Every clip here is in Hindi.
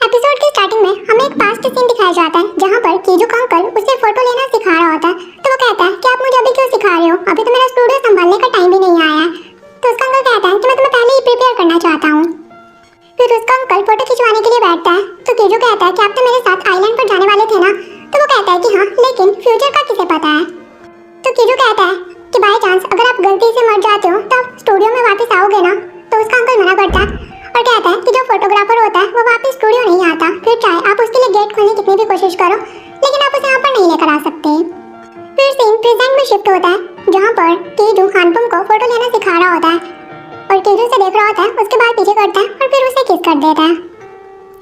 एपिसोड की स्टार्टिंग में हमें एक पास्ट सीन दिखाया जाता है जहाँ पर कीजू का अंकल उसे फोटो लेना सिखा रहा होता है। तो वो कहता है कि आप मुझे अभी क्यों सिखा रहे हो, अभी तो मेरा स्टूडियो संभालने का टाइम भी नहीं आया है। तो उसका अंकल कहता है कि मैं तुम्हें पहले ही प्रिपेयर करना चाहता हूँ। फिर उसका अंकल फोटो खिंचवाने के लिए बैठता है तो कीजू कहता है कि आप तो मेरे साथ आइलैंड पर जाने वाले थे ना। तो वो कहता है कि हाँ, लेकिन फ्यूचर का किसे पता है। तो कीजू कहता है कि बाय चांस अगर आप गलती से मर जाते हो तो आप स्टूडियो में वापस आओगे ना। तो उसका अंकल मना करता है और कहता है कि जो फोटोग्राफर होता है वो वापस स्टूडियो नहीं आता, फिर चाहे आप उसके लिए गेट खोलने कितनी भी कोशिश करो लेकिन आप उसे यहाँ पर नहीं लेकर आ सकते। फिर सीन प्रेजेंट में शिफ्ट होता है जहाँ पर कीजू हानबम को फोटो लेना सिखा रहा होता है और कीजू से देख रहा होता है, उसके बाद पीछे करता है और फिर उसे किस कर देता है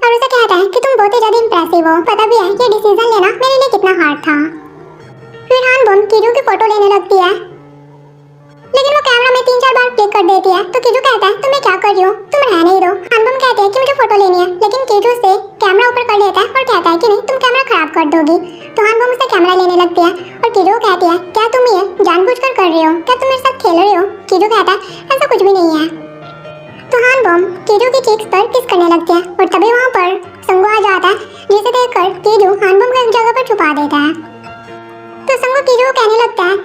और उसे कहता है कि तुम बहुत ही ज्यादा इंप्रेसिव हो, पता भी है ये डिसीजन लेना मेरे लिए कितना हार्ड था। फिर हानबम कीजू की फोटो लेने लगती है लेकिन वो कैमरा में 3-4 बार क्लिक कर देती है। तो कीजू कहता है तुम क्या कर रही हो, तुम रहने ही दो। हानबम कहते हैं कि मुझे फोटो लेनी है लेकिन कीजू से कैमरा ऊपर कर लेता है और कहता है कि नहीं, तुम कैमरा खराब कर दोगी। तो हानबम उससे कैमरा लेने लगती है और कीजू कहती है क्या तुम ये जानबूझकर कर रही हो, क्या तुम मेरे साथ खेल रही हो। कीजू कहता है ऐसा कुछ भी नहीं है। तो हानबम कीजू की चीक्स पर किस करने लगती है और तभी वहाँ पर संगो आ जाता है जिसे देखकर कीजू हानबम को एक जगह पर छुपा देता है। तो संगो कीजू को कहने लगता है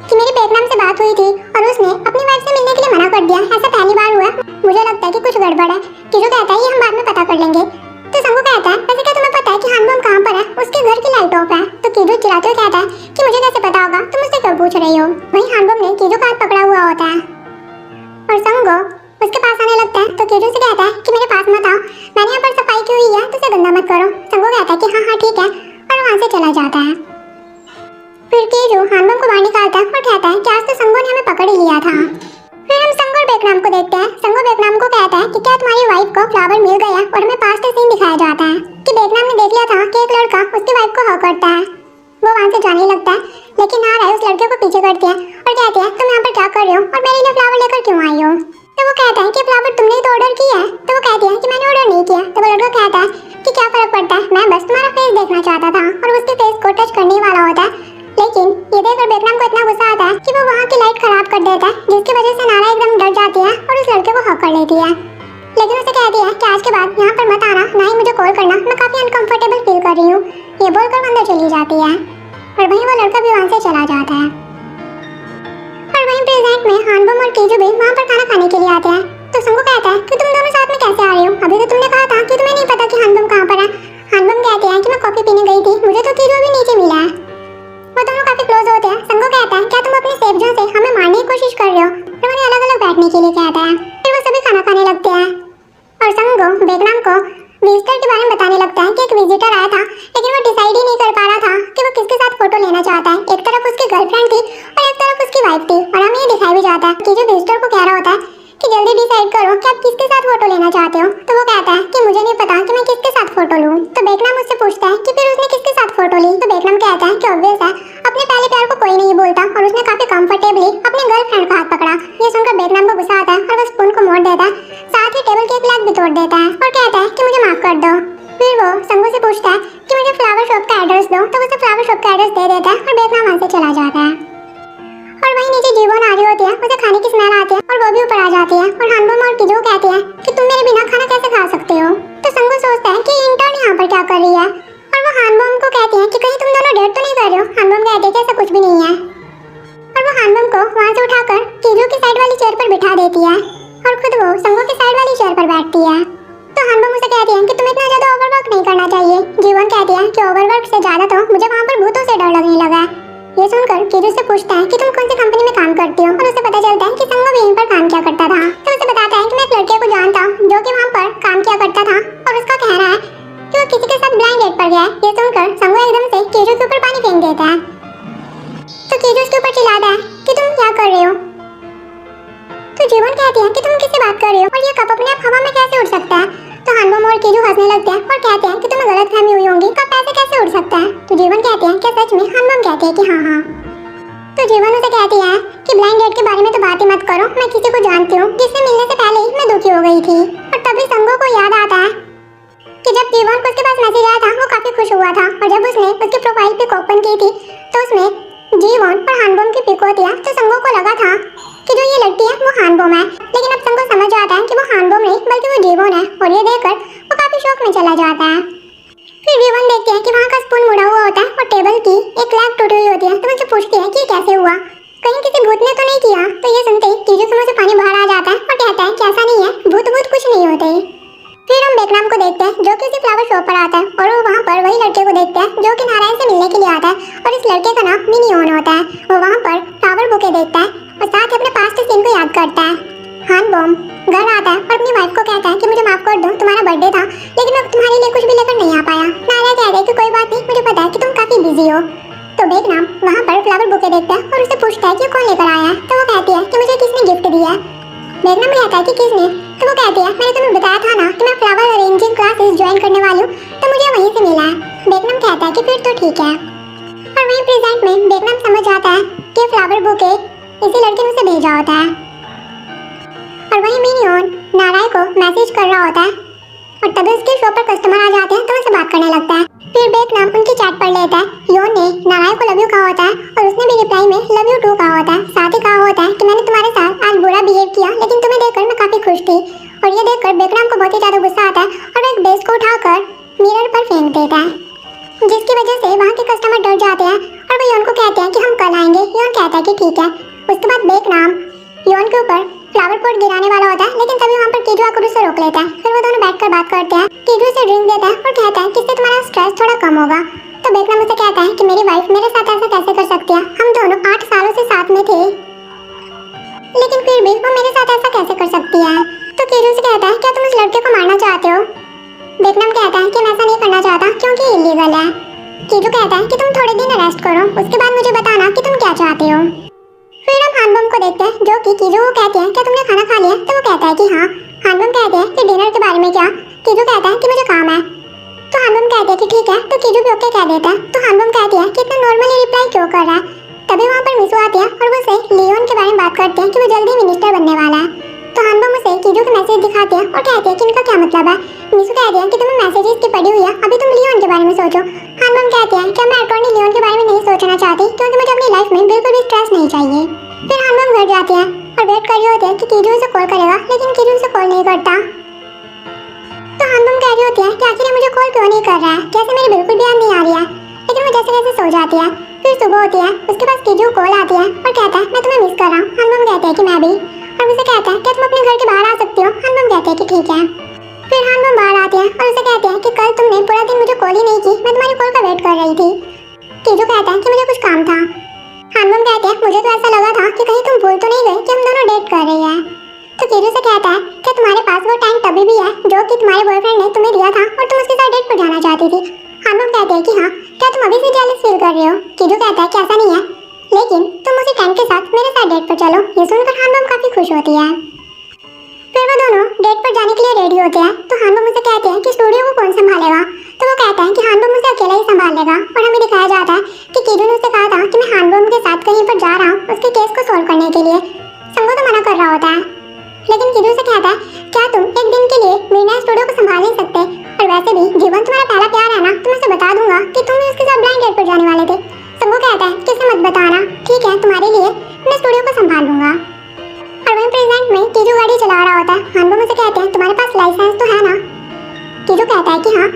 कि मेरी बेगम से बात हुई थी और उसने अपनी वाइफ से मिलने के लिए मना कर दिया, ऐसा पहली बार हुआ, मुझे लगता है कि कुछ गड़बड़ है। कीजू कहता है ये हम बाद में पता कर लेंगे। तो संगो कहता है वैसे क्या तुम्हें पता है कि हानबम कहाँ पर है, उसके घर की लाइट ऑफ है। तो कीजू चिल्लाते हुए कहता है कि मुझे कैसे पता होगा, तुम मुझसे क्यों पूछ रही हो। वहीं हानबम ने कीजू का हाथ पकड़ा हुआ होता है और संगो उसके पास आने लगता है। तो कीजू से कहता है कि मेरे पास मत आओ, मैंने यहाँ पर सफाई की हुई है तो उसे गंदा मत करो। संगो कहता है कि हाँ हाँ ठीक है और वहाँ से चला जाता है। फिर कीजू हानबम को बाहर निकालता है और कहता है कि आज तो संगो ने हमें पकड़ ही लिया था। फिर हम संगो और बेकनाम को देखते हैं। संगो बेकनाम को कहता है कि क्या तुम्हारी वाइफ को फ्लावर मिल गया और हमें पास्ट सीन दिखाया जाता है कि बेकनाम ने देख लिया था कि एक लड़का उसकी वाइफ को हक करता है। वो वहाँ से जाने लगता है लेकिन नाराय उस लड़के को पीछे करती है और कहती है तुम यहाँ पर क्या कर रहे हो और मेरे लिए फ्लावर लेकर क्यों आई हो। तो वो कहता है कि फ्लावर तुमने ही तो ऑर्डर किया है। तो वो कहती है कि मैंने ऑर्डर नहीं किया। तो वो लड़का कहता है कि क्या फर्क पड़ता है, मैं बस तुम्हारा फेस देखना चाहता था। और उसके फेस को टच करने वाला होता है लेकिन ये देखकर बेकनाम को इतना गुस्सा आता है कि वो वहाँ की लाइट खराब कर देता है जिसकी वजह से नारा एकदम डर जाती है और उस लड़के को हक कर लेती है। लेकिन उसे कहती है कि आज के बाद यहाँ पर मत आना, ना ही मुझे कॉल करना, मैं काफी अनकंफर्टेबल फील कर रही हूँ। ये बोलकर अंदर चली जाती है और वहीं वो लड़का भी वहाँ से चला जाता है। और वहीं प्रेजेंट में हानबम और कीजू भी वहाँ पर खाना खाने के लिए आते हैं। तो संगो कहता है कि तुम दोनों साथ में कैसे आ रहे हो, अभी तो तुमने कहा था कि तुम्हें नहीं पता कि हानबम कहाँ पर है। हानबम कहते हैं कि मैं कॉफी पीने गई थी, मुझे तो कीजू अभी नीचे मिला है। वो दोनों काफी क्लोज होते हैं। संगो कहता है क्या तुम अपने सेफ जोन से हमें मारने की कोशिश कर रहे हो। फिर उन्हें अलग अलग बैठने के लिए कहता है। फिर वो सभी खाना खाने लगते हैं और संगो बेकनाम को विजिटर के बारे में बताने लगता है कि एक विजिटर आया था लेकिन वो डिसाइड ही नहीं कर पा रहा था कि वो किसके साथ फोटो लेना चाहता है। एक तरफ उसकी गर्लफ्रेंड थी और एक तरफ उसकी वाइफ थी और हमें ये दिखाई भी जाता है कि जो विजिटर को कह रहा होता है कि जल्दी डिसाइड करो कि आप किसके साथ फोटो लेना चाहते हो। तो वो कहता है कि मुझे नहीं पता कि मैं किसके साथ फोटो लूं। तो बेकनाम उससे पूछता है कि फिर उसने किसके साथ फोटो ली। तो बेकनाम कहता है कि ऑब्वियस है, अपने पहले प्यार को कोई नहीं बोलता और उसने काफी कंफर्टेबली अपने गर्लफ्रेंड का हाथ पकड़ा। ये सुनकर बेकनाम को गुस्सा आता है और वो स्पून को मोड़ देता है, साथ ही टेबल की एक ग्लास भी तोड़ देता है और कहता है कि मुझे माफ कर दो। फिर वो संगो से पूछता है कि मुझे फ्लावर शॉप का एड्रेस दो। तो उसे फ्लावर शॉप का एड्रेस दे देता है और बेकनाम वहाँ से चला जाता है। और वहीं नीचे जीवन आ रही होती है, उसे खाने की स्मेल आती है और वो भी ऊपर आ जाती है और हानबम और कीजू कहती है कि तुम मेरे बिना खाना कैसे खा सकते हो। तो संगो सोचता है कि इंटर्न यहाँ पर क्या कर रही है और वो हानबम को कहती है कि कहीं तुम दोनों डेट तो नहीं कर रहे हो। हानबम कहती है कि ऐसा कुछ भी नहीं है और वो हानबम को वहाँ से उठाकर कीजू की साइड वाली चेयर पर बिठा देती है और खुद वो संगो की साइड वाली चेयर पर बैठती है। तो हानबम उसे कहती है कि तुम्हें इतना ज्यादा ओवरवर्क नहीं करना चाहिए। जीवन कहती है कि ओवरवर्क से ज्यादा तो मुझे वहाँ पर भूतों से डर लगने लगा है। ये सुनकर कीजू से पूछता है कि तुम कौन सी कंपनी में काम करती हो और उसे पता चलता है कि संगो भी यहीं पर काम किया करता था। तो उसे बताता है कि मैं एक लड़के को जानता हूँ जो कि वहाँ पर काम किया करता था और उसका कहना है कि वो किसी के साथ ब्लाइंड डेट पर गया है। ये सुनकर संगो एकदम से कीजू के ऊपर पानी फेंक देता है। तो कीजू उसके ऊपर चिल्लाता है कि तुम क्या कर रहे हो। तो जीवन कहती है कि तुम किससे बात कर रहे हो और ये कप अपने आप हवा में कैसे उड़ सकता है। तो हानबम और कीजू हंसने लगते हैं और कहते हैं कि तुम्हें गलतफहमी हुई होगी, कप ऐसे कैसे उड़ सकता है। तो जीवन कहते हैं क्या सच में। हानबम कहते हैं कि हाँ हाँ। तो जीवन उसे कहती है कि ब्लाइंड डेट के बारे में तो बात ही मत करो, मैं किसी को जानती हूँ जिससे मिलने से पहले ही मैं दुखी हो गई थी। और तभी संगो को याद आता है कि जब जीवन को उसके पास मैसेज आया था वो काफी खुश हुआ था और जब उसने उसकी प्रोफाइल पिक ओपन की थी तो उसमें जीवन और हानबम की पिक होती है। तो संगो को लगा था कि जो ये लड़की है वो हानबम है, लेकिन अब संगो समझ आता है कि वो हानबम नहीं बल्कि वो जीवन है और ये देखकर वो काफी शौक में चला जाता है। फिर जीवन देखते हैं कि वहाँ का स्पून मुड़ा हुआ होता है और टेबल की एक लैग टूटी हुई होती है। तो मुझे पूछती है कि कैसे हुआ, कहीं किसी भूत ने तो नहीं किया। तो ये सुनते ही कीजू के मुंह से पानी बाहर आ जाता है और कहता है कि ऐसा नहीं है, भूत भूत कुछ नहीं होते। फिर हम बेकनाम को देखते हैं जो कि उसी फ्लावर शॉप पर आता है और वो वहाँ पर वही लड़के को देखते हैं जो कि नारायण से मिलने के लिए आता है और इस लड़के का नाम मिनियन होता है। वो वहाँ पर फ्लावर बुके देखता है और साथ ही अपने पास्ट सीन को याद करता है। हान बॉम घर आता है और अपनी वाइफ को कहता है कि मुझे माफ कर दो, तुम्हारा बर्थडे था लेकिन मैं तुम्हारे लिए कुछ भी लेकर नहीं आ पाया। नारायण कहता है कि कोई बात नहीं, मुझे पता है कि तुम काफी बिजी हो। तो बेकनाम वहाँ पर फ्लावर बुके देखता है और उससे पूछता है कि कौन लेकर आया है। तो वो कहती है कि मुझे किसने गिफ्ट दिया है। बेकनाम कहता है कि किसने। तो वो कहती है मैंने तुम्हें बताया था ना कि मैं फ्लावर अरेंजिंग क्लासेस ज्वाइन करने वाली हूँ, तो मुझे वहीं से मिला है। बेकनाम कहता है कि फिर तो ठीक है। और वहीं प्रेजेंट में बेकनाम समझ जाता है कि फ्लावर बुके इसी लड़के ने उसे भेजा होता है। और वहीं मिनियन नारायण को मैसेज कर रहा होता है और तभी उसके शॉप पर कस्टमर आ जाते हैं तो उससे बात करने लगता है। फिर बेकनाम उनकी चैट पढ़ लेता है। योन ने नारायण को लव यू कहा होता है और उसने भी रिप्लाई में लव यू टू कहा होता है। साथ ही कहा होता है कि मैंने तुम्हारे साथ आज बुरा बिहेव किया लेकिन तुम्हें देखकर मैं काफी खुश थी। और ये देखकर बेकनाम को बहुत ही ज्यादा गुस्सा आता है और वो एक बेस को उठाकर मिरर पर फेंक देता है, जिसकी वजह से वहाँ के कस्टमर डर जाते हैं और वो योन को कहते हैं कि हम कल आएंगे। योन कहता है कि ठीक है। उसके बाद बेकनाम योन के ऊपर फ्लावर पॉट गिराने वाला होता है लेकिन तभी वहाँ पर कीजू आकर उसे रोक लेता है। फिर वो दोनों बैठकर बात करते हैं। कीजू उसे ड्रिंक देता है और कहता है कि इससे तुम्हारा स्ट्रेस थोड़ा कम होगा। तो बेकनाम उसे कहता है कि मेरी वाइफ मेरे साथ ऐसा कैसे कर सकती है, हम दोनों 8 सालों से साथ में थे लेकिन फिर भी वो मेरे साथ ऐसा कैसे कर सकती है। तो कीजू से कहता है क्या तुम उस लड़के को मारना चाहते हो। बेकनाम कहता है कि मैं ऐसा नहीं करना चाहता क्योंकि इलीगल है। कीजू कहता है कि तुम थोड़े दिन रेस्ट करो, उसके बाद मुझे बताना कि तुम क्या चाहते हो। फिर हम हानबम को देखते हैं जो कि कीजू को कहते हैं क्या तुमने खाना खा लिया। तो वो कहता है कि हाँ। हानबम कहते हैं कि डिनर के बारे में क्या। कीजू कहता है कि मुझे काम है। तो हानबम कहते हैं कि ठीक है। तो कीजू भी ओके कह देता है। तो हानबम कहती है कि इतना नॉर्मली रिप्लाई क्यों कर रहा है। तभी वहाँ पर मिसू आती है और वो उसे लियोन के बारे में बात करते हैं कि वो जल्दी मिनिस्टर बनने वाला है। तो हानबम उसे कीजू के मैसेज दिखाते हैं और कहते हैं कि इनका क्या मतलब है। मिसू कहती है कि तुम्हें मैसेजेस की पड़ी हुई है, अभी तुम लियोन के बारे में सोचो। हानबम कहते हैं कि मैं अटॉर्नी लियोन के बारे में नहीं सोचना चाहती क्योंकि मुझे अपनी लाइफ में बिल्कुल भी स्ट्रेस नहीं चाहिए। फिर हानबम घर जाते हैं और वेट कर रहे होते हैं कि कीजू उसे कॉल करेगा लेकिन कीजू उसे कॉल नहीं करता। तो हानबम कह रही होती है कि आखिर मुझे कॉल क्यों नहीं कर रहा है, जैसे मेरी बिल्कुल भी याद नहीं आ रही है। लेकिन वो जैसे जैसे सो जाती है। फिर सुबह होती है, उसके पास कीजू कॉल आती है और कहता है मैं तुम्हें मिस कर रहा हूँ। हानबम कहते हैं कि मैं भी। और उसे कहता है क्या तुम अपने घर के बाहर आ सकती हो। हानबम कहते हैं कि ठीक है। फिर हानबम बाहर आते हैं और उसे कहते हैं कि कल तुमने पूरा दिन मुझे कॉल ही नहीं की, मैं तुम्हारी कॉल का वेट कर रही थी। कीजू कहता है कि मुझे कुछ काम था। हानबम कहते हैं मुझे तो ऐसा लगा था कि कहीं तुम भूल तो नहीं गए कि हम दोनों डेट कर रहे हैं। तो कीजू से कहता है कि तुम्हारे पास वो टाइम तभी भी है जो कि तुम्हारे बॉयफ्रेंड ने तुम्हें दिया था और तुम उसके साथ डेट पर जाना चाहती थी। हानबम कहते हैं कि हाँ, क्या तुम अभी से जेलस फील कर रहे हो। कीजू कहता है कि ऐसा नहीं है, लेकिन तुम उसी टाइम के साथ मेरे साथ डेट पर चलो। ये सुनकर हानबम काफी खुश होती है। फिर वो दोनों डेट पर जाने के लिए रेडी होते हैं। तो हानबम उसे कहते हैं कि स्टूडियो को कौन संभालेगा। तो वो कहता है कि हानबम उसे अकेला ही संभाल लेगा। और हमें दिखाया जाता है कि कीजू ने उससे कहा था कि मैं हानबम के साथ कहीं पर जा रहा हूँ उसके केस को सॉल्व करने के लिए। संगो तो मना कर रहा होता है लेकिन कीजू से कहता है क्या तुम एक दिन के लिए मिडनाइट स्टूडियो को संभाल नहीं सकते। और वैसे भी जीवन तुम्हारा पहला प्यार है ना, तो मैं उसे बता दूंगा कि तुम भी उसके साथ ब्लाइंड डेट पर जाने वाले थे। संगो कहता है कि इसे मत बताना, ठीक है, तुम्हारे लिए मैं स्टूडियो को संभाल लूंगा। और वहीं प्रेजेंट में कीजू गाड़ी चला रहा होता है। हानबम उसे कहते हैं तुम्हारे पास लाइसेंस तो है ना। कीजू कहता है कि हाँ,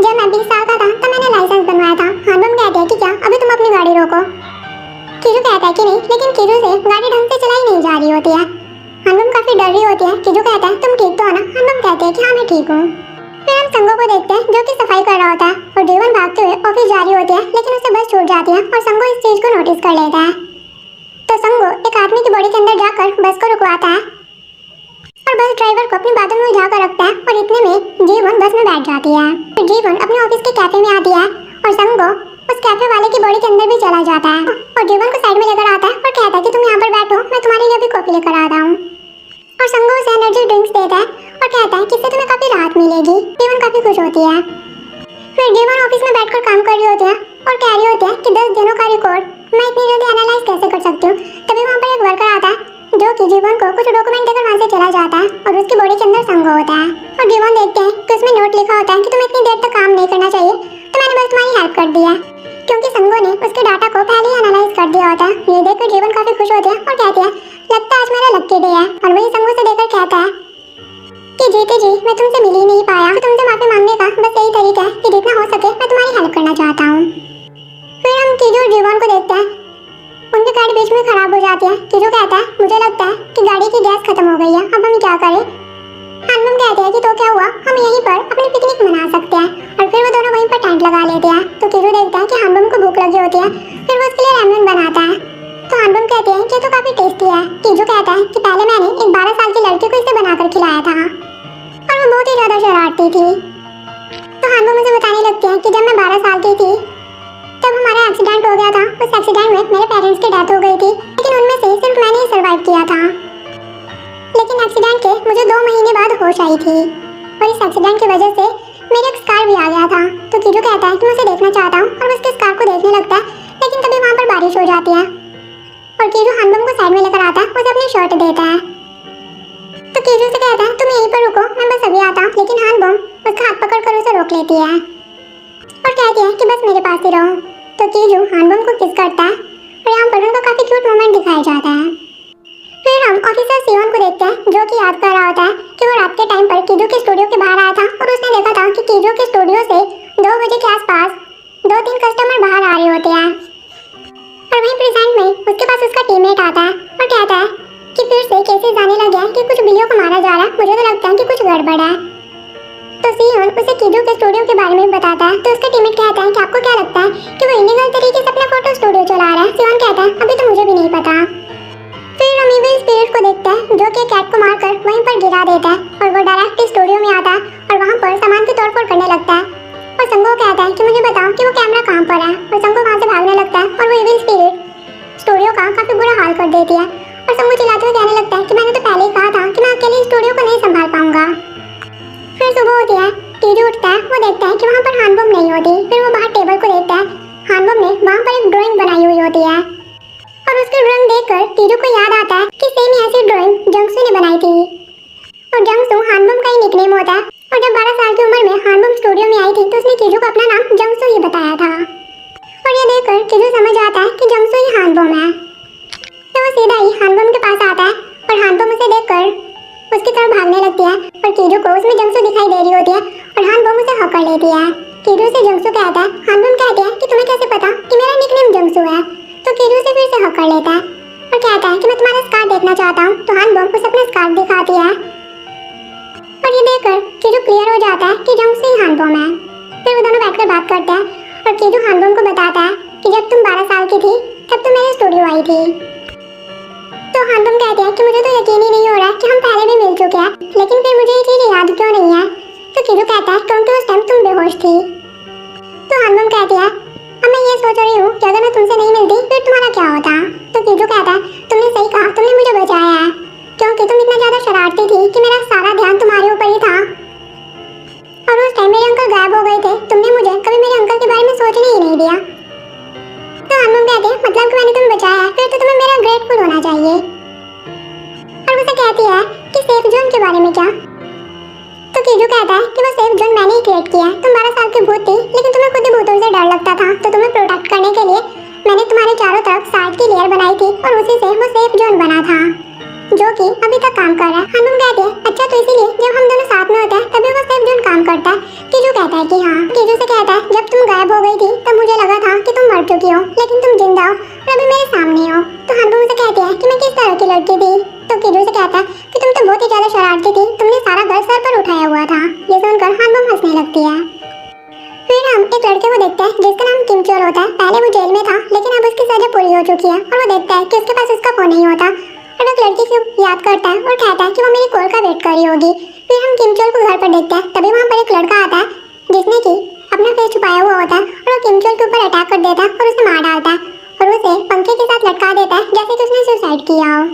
जब मैं 20 साल का था तब मैंने लाइसेंस बनवाया था। हानबम कहते हैं कि क्या अभी तुम अपनी गाड़ी रोको। कीजू कहता है कि नहीं, लेकिन कीजू से गाड़ी ढंग से चलाई नहीं जा रही होती है। हानबम काफी डर रही होती है। कीजू कहता है तुम ठीक तो हो ना। हानबम कहते हैं कि हाँ मैं ठीक हूँ। फिर हम संगो को देखते हैं जो कि सफाई कर रहा होता है और जीवन भागते हुए ऑफिस जा रही होती है लेकिन उसे बस छूट जाती है और संगो इस चीज को नोटिस कर लेता है। तो संगो एक आदमी की बॉडी के अंदर जाकर बस को रुकवाता है और बस ड्राइवर को अपनी बातों में उलझा कर रखता है और इतने में जीवन बस में बैठ जाती है। फिर जीवन अपने ऑफिस के कैफे में आती है और संगो उस कैफे वाले की बॉडी के अंदर भी चला जाता है और जीवन को साइड में लेकर आता है और कहता है कि तुम यहाँ पर बैठो, मैं तुम्हारे लिए भी कॉफी लेकर आता हूँ। और संगो उसे एनर्जी ड्रिंक्स देता है और कहता है कि इससे तुम्हें काफी राहत मिलेगी। जीवन काफी खुश होती है। फिर जीवन ऑफिस में बैठकर काम कर रही होती है और कह रही होती है कि 10 दिनों का रिकॉर्ड मैं इतनी जल्दी एनालाइज कैसे कर सकती हूँ। तभी वहाँ पर एक वर्कर आता है जो कि जीवन को कुछ डॉक्यूमेंट देकर वहाँ से चला जाता है और उसकी बॉडी के अंदर संगो होता है। और जीवन देखते हैं कि उसमें नोट लिखा होता है कि तुम्हें इतनी देर तक काम नहीं करना चाहिए, तो मैंने बस तुम्हारी हेल्प कर दी है, क्योंकि संगो ने उसके डाटा को पहले ही एनालाइज कर दिया होता है। ये देखकर जीवन काफी खुश होती है और कहती है लगता है आज मेरा लकी डे है। और वही संगो से देखकर कहता है कि जीते जी मैं तुमसे मिल ही नहीं पाया, तो तुमसे माफी मांगने का आता हूँ। फिर हम कीजू और जीवन को देखते हैं। उनकी गाड़ी बीच में खराब हो जाती है। कीजू कहता है मुझे लगता है कि गाड़ी की गैस खत्म हो गई है, अब हम क्या करें। हानबम कहते हैं कि तो क्या हुआ, हम यहीं पर अपनी पिकनिक मना सकते हैं। और फिर वो दोनों वहीं पर टेंट लगा लेते हैं। तो कीजू देखता है कि हानबम को भूख लगी होती है, फिर वो उसके लिए रामेन बनाता है। तो हानबम कहते हैं कि तो काफी टेस्टी है। कीजू कहता है कि पहले मैंने एक 12 साल की लड़की को इसे बनाकर खिलाया था और वो बहुत ही ज्यादा शरारती थी। तो हानबम मुझे बताने लगती है कि जब मैं 12 साल की थी तब हमारा एक्सीडेंट हो गया था। उस एक्सीडेंट में मेरे पेरेंट्स की डेथ हो गई थी, लेकिन उनमें से सिर्फ मैंने ही सर्वाइव किया था। लेकिन एक्सीडेंट के मुझे 2 महीने बाद होश आई थी और इस एक्सीडेंट की वजह से मेरे एक स्कार भी आ गया था। तो कीजू कहता है कि मैं उसे देखना चाहता हूँ और उसके स्कार को देखने लगता है, लेकिन तभी वहाँ पर बारिश हो जाती है और कीजू हानबम को साइड में लेकर आता है, उसे अपनी शर्ट देता है। तो कीजू से कहता है तुम यहीं पर रुको, मैं बस अभी आता हूँ। लेकिन हानबम उसका हाथ पकड़कर उसे रोक लेती है और कहती है कि बस मेरे पास ही रहो। तो कीजू हानबम को किस करता है और यहाँ पर उनका काफी क्यूट मोमेंट दिखाया जाता है। फिर हम ऑफिसर सियोन को देखते हैं जो कि याद कर रहा होता है कि वो रात के टाइम पर कीजू के स्टूडियो के बाहर आया था और उसने देखा था कि कीजू के स्टूडियो से 2 बजे के आसपास 2-3 कस्टमर बाहर आ रहे होते हैं और वहीं प्रेजेंट में उसके पास उसका टीममेट आता है और कहता है कि फिर से केसेस आने लगे हैं कि कुछ बिल्लियों को मारा जा रहा है, मुझे तो लगता है कि कुछ गड़बड़ है। तो सियोन उसे कीजू के स्टूडियो के बारे में बताता है। तो उसका टीममेट कहता है कि आपको क्या लगता है कि वो इलीगल तरीके से अपना फोटो स्टूडियो चला रहा है। सियोन कहता है अभी तो मुझे भी नहीं पता। फिर हम इविल स्पिरिट को देखते हैं जो कि कैट को मारकर वहीं पर गिरा देता है और वो डायरेक्ट स्टूडियो में आता है और वहाँ पर सामान की तोड़फोड़ करने लगता है। और संगो कहता है कि मुझे बताओ कि वो कैमरा कहाँ पर है और संगो वहाँ से भागने लगता है और वो इविल स्पिरिट स्टूडियो का काफी बुरा हाल कर देती है और संगो चिल्लाते हुए कहने लगता है कि मैंने तो पहले ही कहा था कि मैं अकेले स्टूडियो को नहीं संभाल पाऊंगा। फिर सुबह होती है, कीजू उठता है, वो देखता है कि वहाँ पर हानबम नहीं होती। फिर वो बाहर टेबल को देखता है, हानबम ने वहाँ पर एक ड्राइंग बनाई हुई होती है और उसकी ड्राइंग देखकर कीजू को याद आता है कि सेम ऐसी ड्राइंग जंगसू ने बनाई थी और जंगसू हानबम का ही निकनेम होता है। और जब 12 साल की उम्र में हानबम स्टूडियो में आई थी तो उसने कीजू को अपना नाम जंगसू ही बताया था और ये देखकर कीजू समझ आता है कि जंगसू ही हानबम है। तो वो सीधा ही हानबम के पास आता है और हानबम उसे देखकर उसकी तरफ भागने लगती है और कीजू को उसमें जंगसू दिखाई दे रही होती है और हानबम उसे हक कर लेती है। कीजू से जंगसू कहता है, हानबम कहती है कि तुम्हें कैसे पता कि मेरा निकनेम जंगसू है। तो कीजू से फिर से हक कर लेता है और कहता है कि मैं तुम्हारा स्कार देखना चाहता हूँ। तो हानबम उसे अपना स्कार दिखाती है और ये देखकर कीजू क्लियर हो जाता है कि जंगसू ही हानबम है। फिर वो दोनों बैठकर बात करते हैं और कीजू हानबम को बताता है कि जब तुम 12 साल की थी तब तुम मेरे स्टूडियो आई थी। तो हानबम कहते हैं कि मुझे तो यकीन ही नहीं हो रहा कि हम पहले भी मिल चुके हैं, लेकिन फिर मुझे ये चीज़ याद क्यों नहीं है। तो कीजू कहता है क्योंकि उस टाइम तुम बेहोश थी। तो हानबम कहती है अब मैं ये सोच रही हूँ कि अगर मैं तुमसे नहीं मिलती फिर तुम्हारा क्या होता। तो कीजू कहता है तुमने सही कहा, तुमने मुझे बचाया है क्योंकि तुम इतना ज़्यादा शरारती थी कि मेरा सारा ध्यान तुम्हारे ऊपर ही था और उस टाइम मेरे अंकल गायब हो गए थे, तुमने मुझे कभी मेरे अंकल के बारे में सोचने ही नहीं दिया। तो हानबम कहते हैं मतलब कि मैंने तुम्हें बचाया है फिर तो तुम्हें मेरा ग्रेटफुल होना चाहिए। और उसे कहती है कि सेफ जोन के बारे में क्या। तो कीजू कहता है कि वो सेफ जोन मैंने ही क्रिएट किया है। तुम 12 साल की भूत थी लेकिन तुम्हें खुद ही भूतों से डर लगता था, तो तुम्हें प्रोटेक्ट करने के लिए मैंने तुम्हारे चारों तरफ साल्ट की लेयर बनाई थी और उसी से वो सेफ जोन बना था जो कि अभी तक काम कर रहा है। हानबम कहते हैं अच्छा तो इसीलिए जब हम दोनों साथ में होते हैं तभी वो सेफ जोन काम करता है। कीजू कहता है कि हाँ। कीजू से कहता है जब तुम गायब हो गई थी तब मुझे लगा था कि तुम मर चुकी हो, लेकिन तुम जिंदा हो और अभी मेरे सामने हो। तो हानबम से कहते हैं कि मैं किस तरह की लड़की थी। तो कीजू से कहता है कि तुम तो बहुत ही ज्यादा शरारती थी, तुमने सारा घर सर पर उठाया हुआ था। ये सुनकर हानबम हंसने लगती है। फिर हम एक लड़के को देखते हैं जिसका नाम किमचोल होता है। पहले वो जेल में था लेकिन अब उसकी सजा पूरी हो चुकी है और वो देखता है कि उसके पास उसका फोन नहीं होता और एक लड़की को याद करता है और कहता है कि वो मेरी कॉल का वेट कर रही होगी। फिर हम किमचोल को घर पर देखते हैं, तभी वहाँ पर एक लड़का आता है जिसने कि अपना फेस छुपाया हुआ होता है और वो किमचोल के ऊपर अटैक कर देता है और उसे मार डालता है और उसे पंखे के साथ लटका देता है जैसे कि उसने सुसाइड किया हो।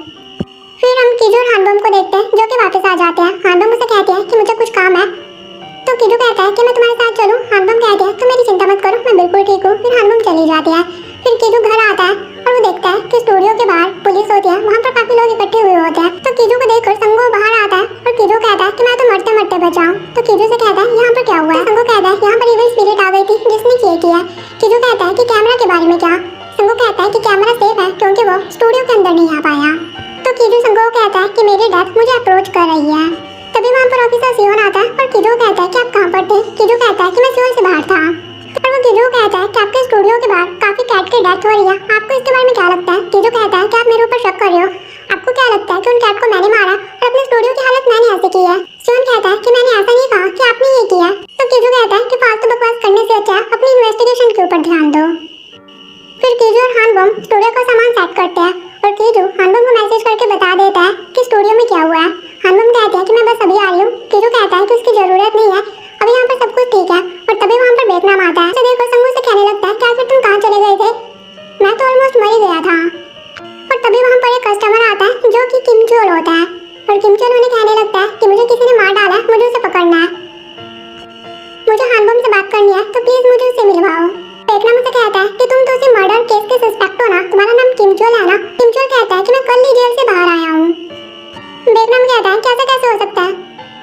फिर हम कीजू और हानबम को देखते हैं जो कि वापस आ जाते हैं। हानबम उसे कहते हैं कि मुझे कुछ काम है। तो कीजू कहता है कि मैं तुम्हारे साथ चलूं। हानबम कहते हैं तुम मेरी चिंता मत करो, मैं बिल्कुल ठीक हूँ। फिर हानबम चली जाती है। फिर कीजू घर आता है और वो देखता है कि स्टूडियो के बाहर पुलिस होती है, वहाँ पर काफी लोग इकट्ठे हुए होते हैं। तो कीजू को देखकर संगो बाहर आता है और कीजू कहता है कि मैं तो मरते मरते बचाऊं। तो कीजू से कहता है यहाँ पर क्या हुआ है। संगो कहता है यहाँ पर इविल स्पिरिट आ गई थी जिसने ये किया। कीजू कहता है कि कैमरा के बारे में क्या। संगो कहता है कि कैमरा सेफ है क्योंकि वो स्टूडियो के अंदर नहीं आ पाया। तो कीजू संगो कहता है कि मेरी डेथ मुझे अप्रोच कर रही है। तभी वहाँ पर ऑफिसर सियोन आता है और कीजू कहता है कि आप कहाँ पर थे। कीजू कहता है कि मैं सियोन से बाहर था और वो कीजू कहता है कि आपके स्टूडियो के बाहर काफी कैट की डेथ हो रही है, आपको इसके बारे में क्या लगता है? कीजू कहता है कि आप मेरे ऊपर शक कर रहे हो, आपको क्या लगता है कि उन कैट को मैंने मारा और अपने स्टूडियो की हालत मैंने ऐसे की है? सियोन कहता है कि मैंने ऐसा नहीं कहा कि आपने ये किया। तो कीजू कहता है कि फालतू बकवास करने से अच्छा अपनी इन्वेस्टिगेशन के ऊपर ध्यान दो। फिर कीजू और हानबम स्टूडियो का सामान सेट करते हैं और कीजू हानबम को मैसेज करके बता देता है कि स्टूडियो में क्या हुआ है। हानबम कहते हैं कि मैं बस अभी आ रही हूँ। कीजू कहता है कि उसकी जरूरत नहीं है, अभी यहाँ पर सब कुछ ठीक है। और तभी वहाँ पर बेकनाम आता है। तो देखो संगू से कहने लगता है कि आखिर तुम कहाँ चले गए थे? मैं तो ऑलमोस्ट मर ही गया था। और तभी वहाँ पर एक कस्टमर आता है जो कि किमचोल होता है और किमचोल उन्हें कहने लगता है कि मुझे किसी ने मार डाला है, मुझे उसे पकड़ना है, मुझे हानबम से बात करनी है, तो प्लीज मुझे उसे मिलवाओ। बेकनाम उसे कहता है कि तुम तो उसी मर्डर केस के सस्पेक्ट हो ना, तुम्हारा नाम किमचोल है ना? किमचोल कहता है कि मैं कल ही जेल से बाहर आया हूँ। बेकनाम कहता है कि ऐसा कैसे हो सकता है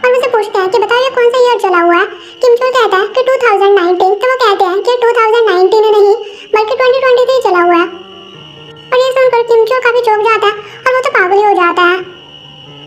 और मुझे पूछता है कि बताओ ये कौन सा ईयर चला हुआ है? किमचोल कहता है कि 2019। तो वो कहते हैं कि 2019 नहीं बल्कि 2023 चला हुआ है। और ये सुनकर किमचोल काफी चौंक जाता है और वो तो पागल ही हो जाता है।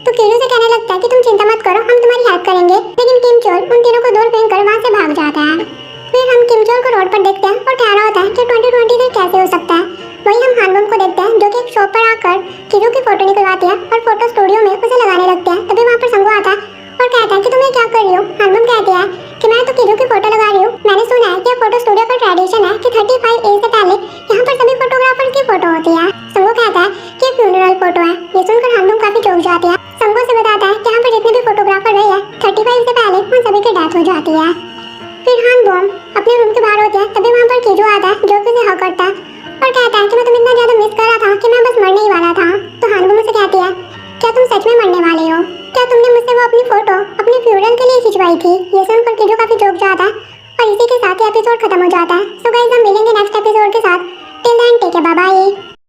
तो कीजू से कहने लगता है कि तुम चिंता मत करो, हम तुम्हारी हेल्प करेंगे। लेकिन किमचोल उन तीनों को दूर फेंककर वहाँ से भाग जाता है। फिर हम किमचोल को रोड पर देखते हैं और कह रहा होता है कि 2023 कैसे हो सकता है। वही हम हानबम को देखते हैं जो कि एक शॉप पर आकर कीजू की फोटो निकलवाती है और फोटो स्टूडियो में उसे लगाने लगते हैं। तभी वहाँ पर संगू आता है और कहता है कि तुम ये क्या कर रही हो? हानबम कहती है कि मैं तो कीजू की फोटो लगा रही हूँ। मैंने सुना है कि फोटो स्टूडियो का ट्रेडिशन है कि 35A से पहले यहाँ पर सभी फोटोग्राफर की फोटो होती है। संगू कहता है कि फ्यूनरल फोटो है। ये सुनकर हानबम काफी चौंक जाती है। संगू से बताता है कि यहाँ पर जितने भी फोटोग्राफर रहे हैं 35 से पहले उन सभी की डेथ हो जाती है। फिर हानबम अपने रूम के बाहर होते हैं। तभी वहाँ पर कीजू आता है जो कि उसे हक करता है और कहता है कि मैं तुम्हें इतना ज्यादा मिस कर रहा था कि मैं बस मरने ही वाला था। तो हानबम उसे कहती है क्या तुम सच में मरने वाले हो? क्या तुमने मुझसे वो अपनी फोटो अपने फ्यूनरल के लिए खिंचवाई थी? ये सुनकर कीजू काफी चौंक जाता है और इसी के साथ ही एपिसोड खत्म हो जाता है। सो गाइस हम मिलेंगे नेक्स्ट एपिसोड के साथ। Till then take care, bye bye.